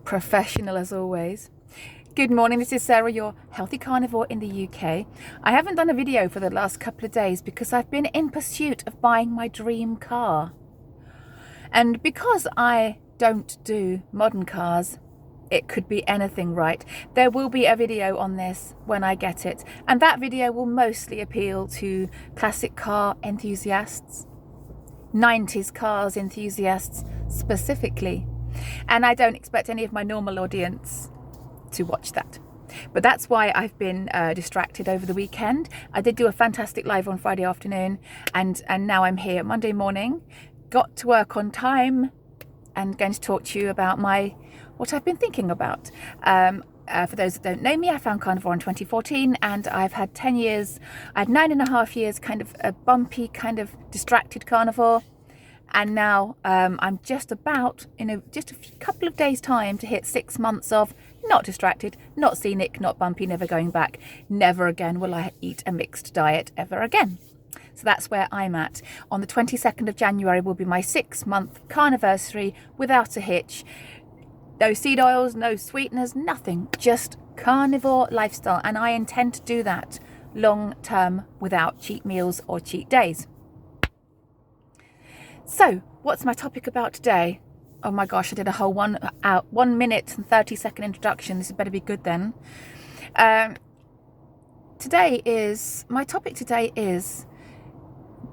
Professional as always. Good morning, this is Sarah, your healthy carnivore in the UK. I haven't done a video for the last couple of days because I've been in pursuit of buying my dream car. And because I don't do modern cars, it could be anything, right? There will be a video on this when I get it, and that video will mostly appeal to classic car enthusiasts, 90s cars enthusiasts specifically. And I don't expect any of my normal audience to watch that. But that's why I've been distracted over the weekend. I did do a fantastic live on Friday afternoon, and now I'm here Monday morning. Got to work on time and going to talk to you about what I've been thinking about. For those that don't know me, I found Carnivore in 2014, and I've had 10 years. I had 9.5 years, kind of a bumpy, kind of distracted carnivore. And now I'm just about, in just a couple of days' time, to hit 6 months of not distracted, not scenic, not bumpy, never going back. Never again will I eat a mixed diet ever again. So that's where I'm at. On the 22nd of January will be my 6-month carniversary without a hitch. No seed oils, no sweeteners, nothing. Just carnivore lifestyle. And I intend to do that long term without cheat meals or cheat days. So, what's my topic about today? Oh my gosh, I did a whole 1 minute and 30-second introduction. This better be good then. My topic today is,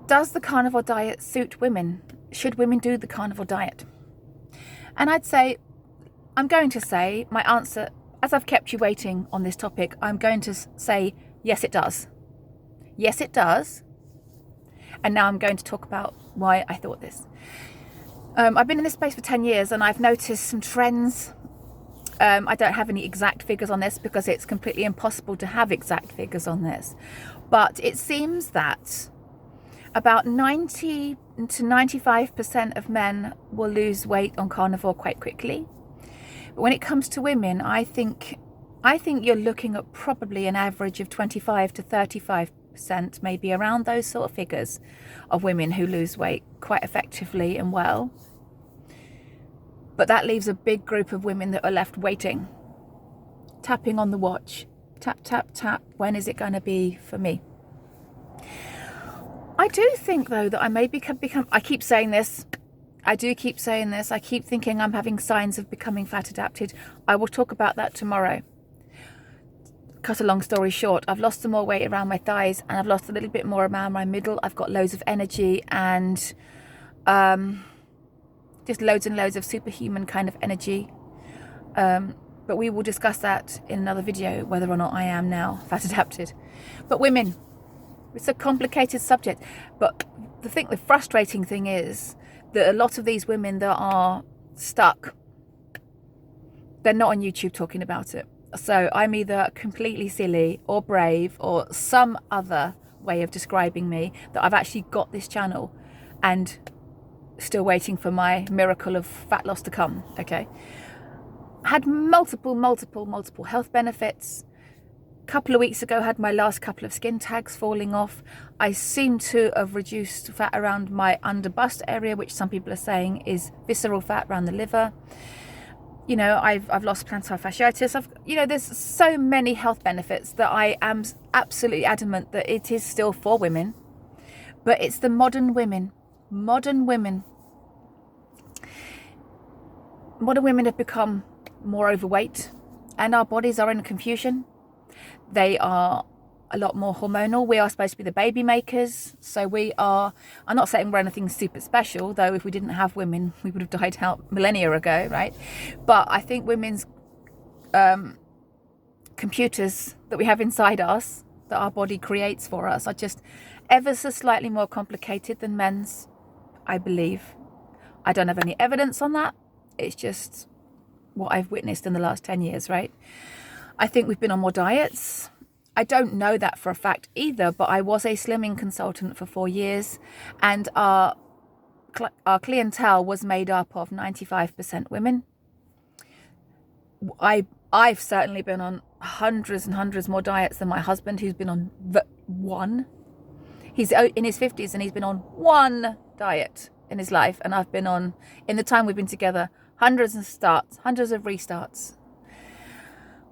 does the carnivore diet suit women? Should women do the carnivore diet? And I'm going to say my answer, as I've kept you waiting on this topic, I'm going to say, yes, it does. Yes, it does. And now I'm going to talk about why I thought this. I've been in this space for 10 years and I've noticed some trends. I don't have any exact figures on this because it's completely impossible to have exact figures on this. But it seems that about 90 to 95% of men will lose weight on carnivore quite quickly. But when it comes to women, I think you're looking at probably an average of 25 to 35%, maybe around those sort of figures, of women who lose weight quite effectively and well. But that leaves a big group of women that are left waiting, tapping on the watch. Tap, tap, tap. When is it going to be for me? I do think, though, that I may become. I keep saying this. I do keep saying this. I keep thinking I'm having signs of becoming fat adapted. I will talk about that tomorrow. Cut a long story short, I've lost some more weight around my thighs and I've lost a little bit more around my middle. I've got loads of energy and just loads and loads of superhuman kind of energy. But we will discuss that in another video, whether or not I am now fat adapted. But women, it's a complicated subject. But the frustrating thing is that a lot of these women that are stuck, they're not on YouTube talking about it. So I'm either completely silly or brave or some other way of describing me, that I've actually got this channel and still waiting for my miracle of fat loss to come. Okay. Had multiple health benefits. A couple of weeks ago, had my last couple of skin tags falling off. I seem to have reduced fat around my under bust area, which some people are saying is visceral fat around the liver. You know, I've lost plantar fasciitis. There's so many health benefits that I am absolutely adamant that it is still for women. But it's the modern women. Modern women have become more overweight, and our bodies are in confusion. They are a lot more hormonal. We are supposed to be the baby makers. So I'm not saying we're anything super special, though if we didn't have women, we would have died out millennia ago, right? But I think women's computers that we have inside us, that our body creates for us, are just ever so slightly more complicated than men's, I believe. I don't have any evidence on that. It's just what I've witnessed in the last 10 years, right? I think we've been on more diets. I don't know that for a fact either, but I was a slimming consultant for 4 years, and our clientele was made up of 95% women. I've certainly been on hundreds and hundreds more diets than my husband, who's been on one. He's in his 50s and he's been on one diet in his life, and I've been on, in the time we've been together, hundreds of restarts.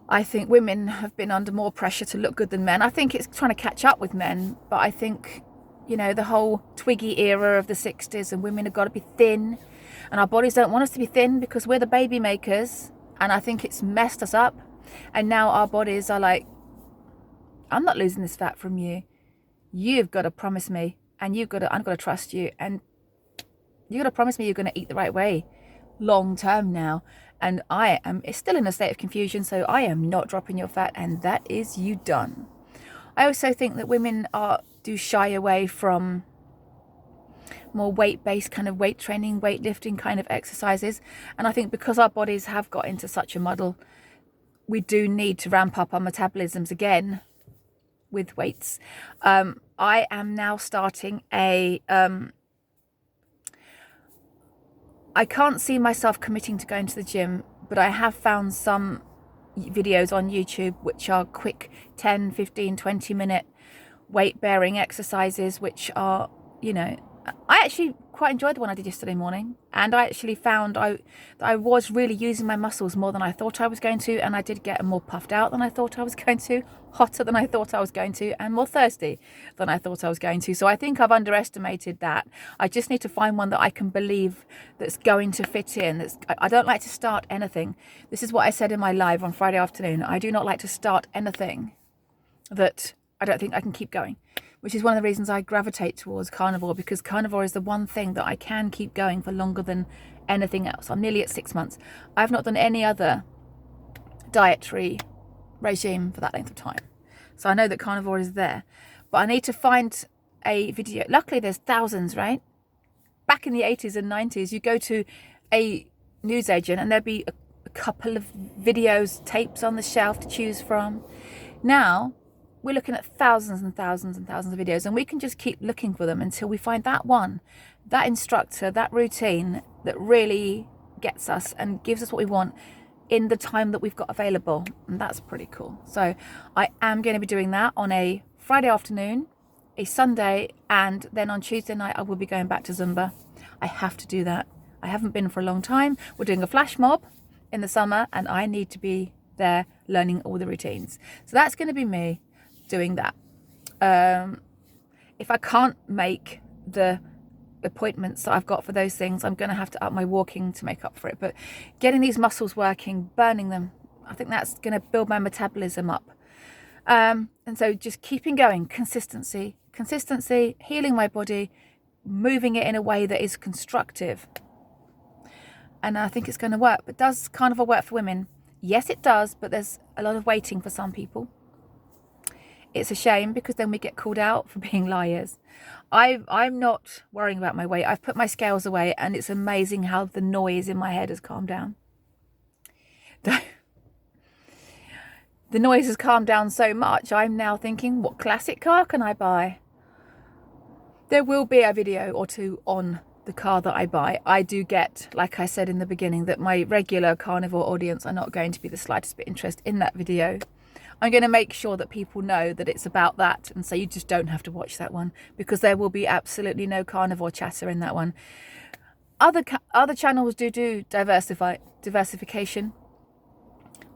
I think women have been under more pressure to look good than men. I think it's trying to catch up with men, but I think, you know, the whole Twiggy era of the 60s, and women have got to be thin, and our bodies don't want us to be thin because we're the baby makers, and I think it's messed us up. And now our bodies are like, I'm not losing this fat from you. You've got to promise me, and I'm going to trust you, and you've got to promise me you're going to eat the right way long term now. And I am still in a state of confusion, so I am not dropping your fat, and that is you done. I also think that women do shy away from more weight-based kind of weight training, weightlifting kind of exercises. And I think because our bodies have got into such a muddle, we do need to ramp up our metabolisms again with weights. I am now starting I can't see myself committing to going to the gym, but I have found some videos on YouTube which are quick 10, 15, 20-minute weight-bearing exercises, which are, you know, I actually quite enjoyed the one I did yesterday morning, and I actually found that I was really using my muscles more than I thought I was going to, and I did get more puffed out than I thought I was going to, hotter than I thought I was going to, and more thirsty than I thought I was going to. So I think I've underestimated that. I just need to find one that I can believe that's going to fit in. I don't like to start anything. This is what I said in my live on Friday afternoon. I do not like to start anything that I don't think I can keep going, which is one of the reasons I gravitate towards carnivore, because carnivore is the one thing that I can keep going for longer than anything else. I'm nearly at 6 months. I've not done any other dietary regime for that length of time. So I know that carnivore is there, but I need to find a video. Luckily there's thousands, right? Back in the 80s and 90s, you go to a newsagent and there'd be a couple of videos, tapes on the shelf to choose from. Now we're looking at thousands and thousands and thousands of videos, and we can just keep looking for them until we find that one, that instructor, that routine that really gets us and gives us what we want in the time that we've got available. And that's pretty cool. So I am going to be doing that on a Friday afternoon, a Sunday, and then on Tuesday night I will be going back to Zumba. I have to do that. I haven't been for a long time. We're doing a flash mob in the summer, and I need to be there learning all the routines. So that's going to be me doing that. If I can't make the appointments that I've got for those things, I'm going to have to up my walking to make up for it. But getting these muscles working, burning them, I think that's going to build my metabolism up. And so just keeping going, consistency, healing my body, moving it in a way that is constructive. And I think it's going to work. But does carnivore work for women? Yes, it does, but there's a lot of waiting for some people. It's a shame, because then we get called out for being liars. I'm not worrying about my weight. I've put my scales away, and it's amazing how the noise in my head has calmed down. The noise has calmed down so much, I'm now thinking, what classic car can I buy? There will be a video or two on the car that I buy. I do get, like I said in the beginning, that my regular carnivore audience are not going to be the slightest bit interested in that video. I'm going to make sure that people know that it's about that, and so you just don't have to watch that one, because there will be absolutely no carnivore chatter in that one. Other channels do diversification.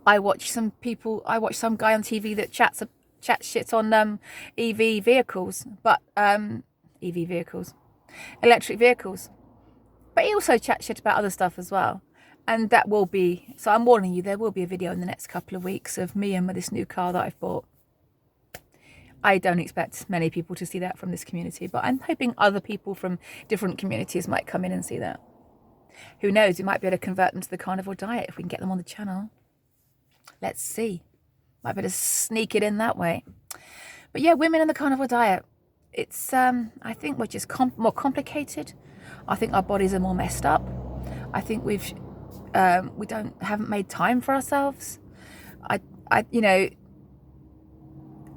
I watch some guy on TV that chats shit on EV vehicles, but electric vehicles. But he also chats shit about other stuff as well. And that will be, so I'm warning you, there will be a video in the next couple of weeks of me and this new car that I've bought. I don't expect many people to see that from this community, but I'm hoping other people from different communities might come in and see that. Who knows, we might be able to convert them to the carnivore diet if we can get them on the channel. Let's see. Might be able to sneak it in that way. But yeah, women in the carnivore diet. It's, I think we're just more complicated. I think our bodies are more messed up. I think we haven't made time for ourselves.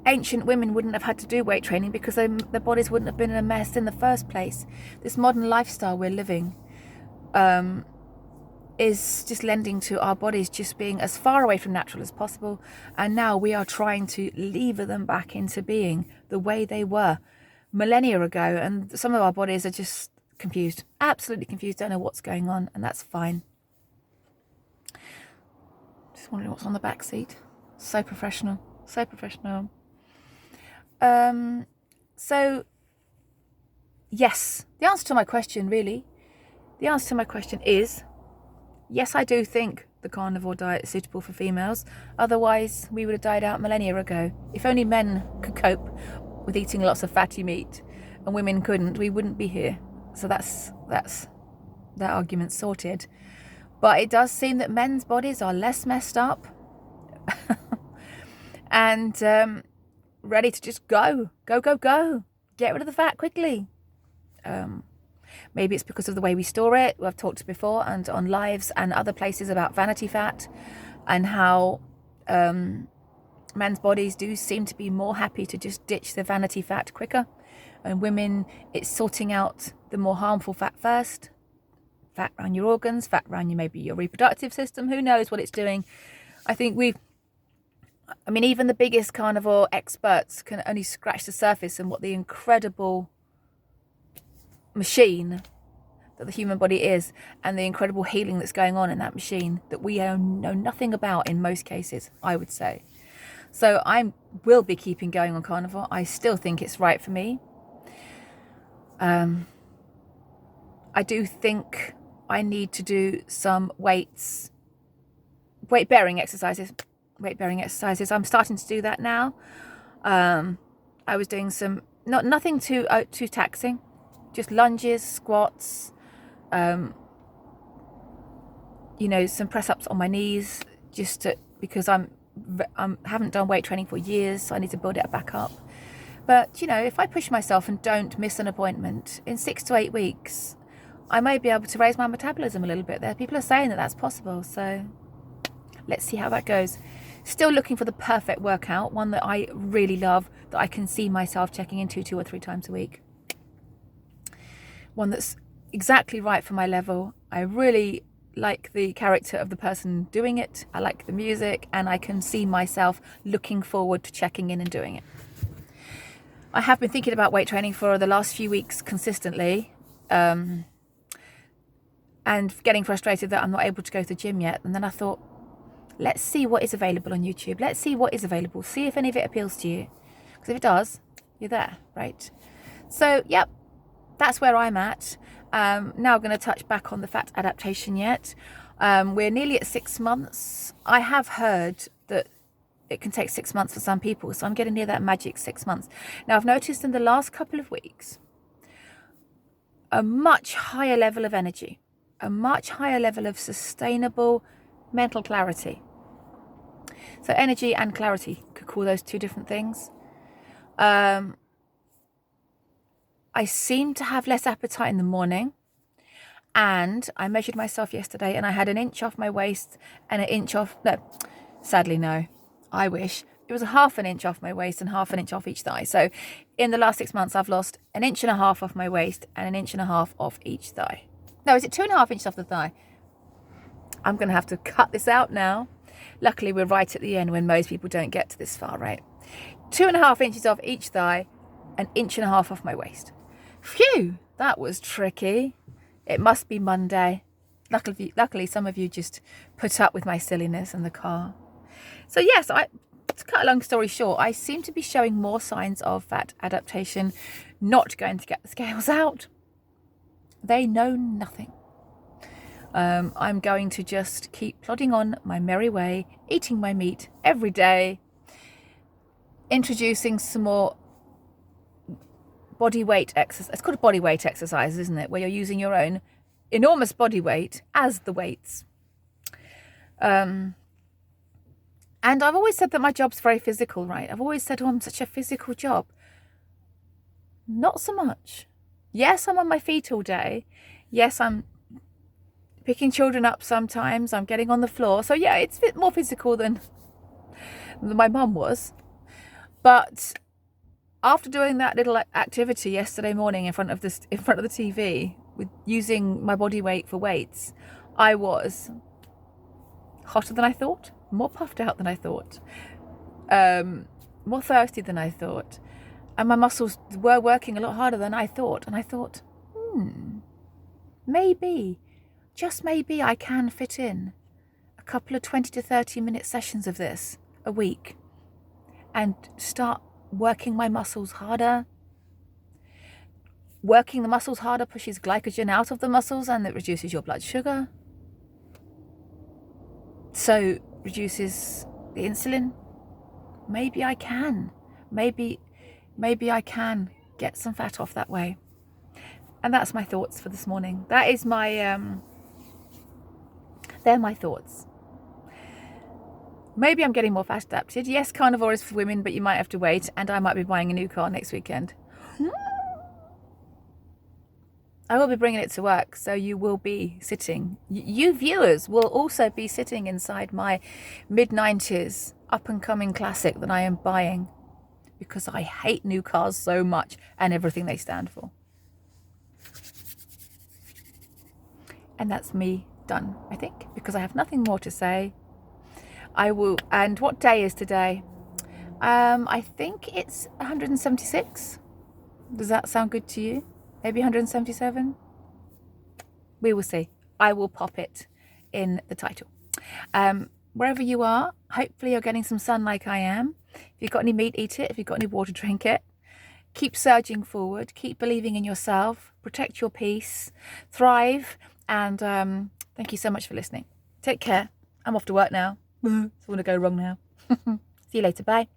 Ancient women wouldn't have had to do weight training because their bodies wouldn't have been in a mess in the first place. This modern lifestyle we're living is just lending to our bodies just being as far away from natural as possible. And now we are trying to lever them back into being the way they were millennia ago. And some of our bodies are just confused, absolutely confused, don't know what's going on, and that's fine. Just wondering what's on the back seat. So professional. So professional. So, yes, the answer to my question, really, the answer to my question is, yes, I do think the carnivore diet is suitable for females. Otherwise, we would have died out millennia ago. If only men could cope with eating lots of fatty meat and women couldn't, we wouldn't be here. So that's that argument sorted. But it does seem that men's bodies are less messed up and ready to just go. Get rid of the fat quickly. Maybe it's because of the way we store it. I've talked before and on lives and other places about vanity fat and how men's bodies do seem to be more happy to just ditch the vanity fat quicker. And women, it's sorting out the more harmful fat first. Fat around your organs, fat around maybe your reproductive system. Who knows what it's doing? I think even the biggest carnivore experts can only scratch the surface and what the incredible machine that the human body is and the incredible healing that's going on in that machine that we know nothing about in most cases, I would say. So I will be keeping going on carnivore. I still think it's right for me. I do think I need to do some weight-bearing exercises. I'm starting to do that now. I was doing some, nothing too taxing, just lunges, squats, some press-ups on my knees, because I haven't done weight training for years, so I need to build it back up. But, if I push myself and don't miss an appointment, in 6 to 8 weeks, I may be able to raise my metabolism a little bit there. People are saying that that's possible, so let's see how that goes. Still looking for the perfect workout, one that I really love, that I can see myself checking into 2 or 3 times a week. One that's exactly right for my level. I really like the character of the person doing it. I like the music, and I can see myself looking forward to checking in and doing it. I have been thinking about weight training for the last few weeks consistently, and getting frustrated that I'm not able to go to the gym yet. And then I thought, let's see what is available on YouTube. Let's see what is available. See if any of it appeals to you. Because if it does, you're there, right? So, yep, that's where I'm at. Now I'm going to touch back on the fat adaptation yet. We're nearly at 6 months. I have heard that it can take 6 months for some people, so I'm getting near that magic 6 months. Now, I've noticed in the last couple of weeks a much higher level of energy, a much higher level of sustainable mental clarity. So energy and clarity, could call those 2 different things. I seem to have less appetite in the morning, and I measured myself yesterday and I had 1 inch off my waist and 1 inch off, sadly no, I wish. It was a 1/2 inch off my waist and 1/2 inch off each thigh. So in the last 6 months, I've lost 1.5 inches off my waist and 1.5 inches off each thigh. No, is it 2.5 inches off the thigh? I'm going to have to cut this out now. Luckily, we're right at the end when most people don't get to this far, right? 2.5 inches off each thigh, 1.5 inches off my waist. Phew, that was tricky. It must be Monday. Luckily, some of you just put up with my silliness in the car. So yes, to cut a long story short, I seem to be showing more signs of fat adaptation, not going to get the scales out. They know nothing. I'm going to just keep plodding on my merry way, eating my meat every day, introducing some more body weight exercise. It's called body weight exercise, isn't it? Where you're using your own enormous body weight as the weights. And I've always said that my job's very physical, right? I've always said, I'm such a physical job. Not so much. Yes, I'm on my feet all day. Yes, I'm picking children up sometimes. I'm getting on the floor. So yeah, it's a bit more physical than my mum was. But after doing that little activity yesterday morning in front of the TV with using my body weight for weights, I was hotter than I thought, more puffed out than I thought, more thirsty than I thought, and my muscles were working a lot harder than I thought. And I thought, maybe, just maybe, I can fit in a a couple of 20 to 30-minute sessions of this a week and start working my muscles harder. Working the muscles harder pushes glycogen out of the muscles and it reduces your blood sugar. So reduces the insulin. Maybe I can. Maybe I can get some fat off that way. And that's my thoughts for this morning. That is my, they're my thoughts. Maybe I'm getting more fat adapted. Yes, Carnivore is for women, but you might have to wait, and I might be buying a new car next weekend. I will be bringing it to work, so you will be sitting. You viewers will also be sitting inside my mid-90s up-and-coming classic that I am buying because I hate new cars so much and everything they stand for. And that's me done, I think, because I have nothing more to say. I will, and what day is today? I think it's 176. Does that sound good to you? Maybe 177? We will see. I will pop it in the title. Wherever you are, hopefully you're getting some sun like I am. If you've got any meat, eat it. If you've got any water, drink it. Keep surging forward. Keep believing in yourself. Protect your peace. Thrive. And thank you so much for listening. Take care. I'm off to work now. It's going to go wrong now. See you later. Bye.